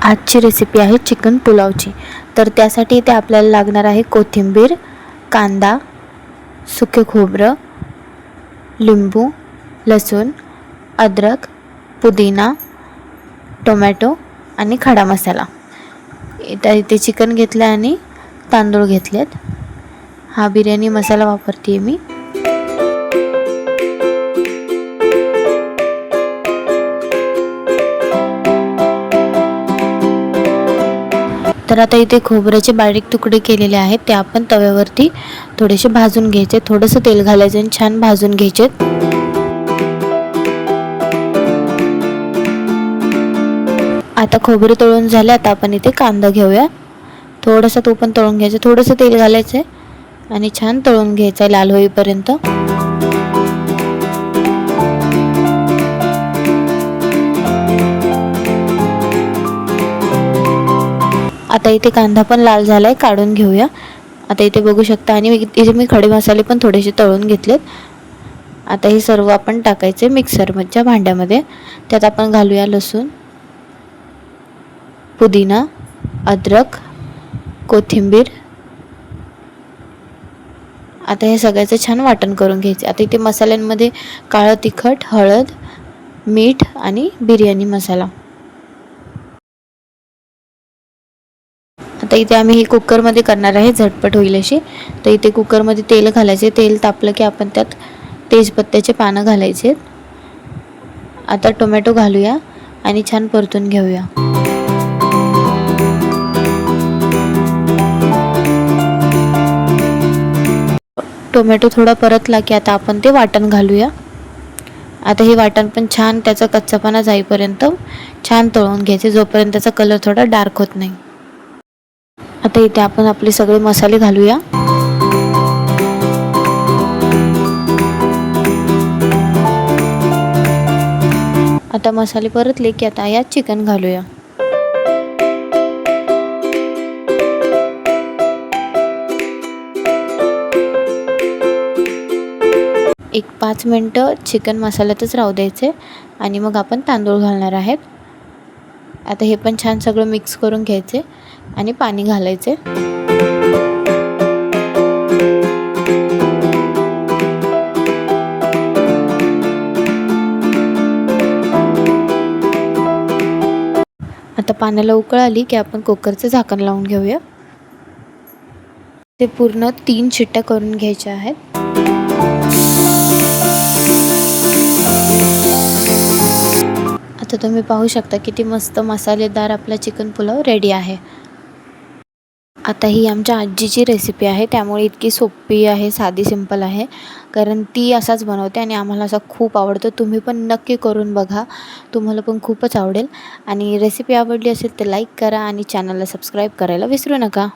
आजची रेसिपी आहे चिकन पुलावची। तर त्यासाठी इथे आपल्याला लागणार आहे कोथिंबीर, कांदा, सुके खोबरं, लिंबू, लसूण, अद्रक, पुदिना, टोमॅटो आणि खडा मसाला। इथे चिकन घेतलं आणि तांदूळ घेतलेत। हा बिर्याणी मसाला वापरते मी। तर आता इथे खोबऱ्याचे बारीक तुकडे केलेले आहेत ते आपण तव्यावरती थोडेसे भाजून घ्यायचे। थोडंसं तेल घालायचं आणि छान भाजून घ्यायचे। आता खोबरे तळून झाले। आता आपण इथे कांदा घेऊया। थोडासा तो पण तळून घ्यायचा। थोडंसं तेल घालायचं आणि छान तळून घ्यायचं लाल होईपर्यंत। आता इथे कांदा पण लाल झालाय, काढून घेऊया। आता इथे बघू शकता आणि इथे मी खडे मसाले पण थोडेसे तळून घेतलेत। आता हे सर्व आपण टाकायचे मिक्सरच्या भांड्यामध्ये। त्यात आपण घालूया लसूण, पुदिना, अद्रक, कोथिंबीर। आता हे सगळ्याचं छान वाटण करून घ्यायचे। आता इथे मसाल्यांमध्ये काळं तिखट, हळद, मीठ आणि बिर्याणी मसाला। आता इथे आम्ही हे कुकरमध्ये करणार आहे, झटपट होईल अशी। तर इथे कुकरमध्ये तेल घालायचे। तेल तापलं की आपण त्यात तेजपत्त्याचे पानं घालायचे। आता टोमॅटो घालूया आणि छान परतून घेऊया। टोमॅटो थोडा परतला की आता आपण ते वाटण घालूया। आता हे वाटण पण छान त्याचा कच्चापणा जाईपर्यंत छान तळून घ्यायचे, जोपर्यंत त्याचा कलर थोडा डार्क होत नाही। आता इथे आपण आपले सगळे मसाले घालूया। आता मसाले परतले की आता यात चिकन घालूया। एक 5 मिनिटं चिकन मसाल्यातच राहू द्यायचे आणि मग आपण तांदूळ घालणार आहेत। आता हे पण छान सगळं मिक्स करून घ्यायचे आणि पाणी घालायचे। आता पाण्याला उकळ आली की आपण कुकरचं झाकण लावून घेऊया। ते पूर्ण 3 शिट्ट्या करून घ्यायच्या आहेत। आता तुम्ही पाहू शकता किती मस्त मसालेदार आपला चिकन पुलाव रेडी आहे। आता ही आमच्या आजीची रेसिपी आहे, त्यामुळे इतकी सोपी आहे, साधी सिंपल आहे। कारण ती असाच बनवते आणि आम्हाला असा खूप आवडतो। तुम्ही पण नक्की करून बघा, तुम्हाला पण खूपच आवडेल। आणि रेसिपी आवडली असेल तर लाईक करा आणि चॅनलला सबस्क्राईब करायला विसरू नका।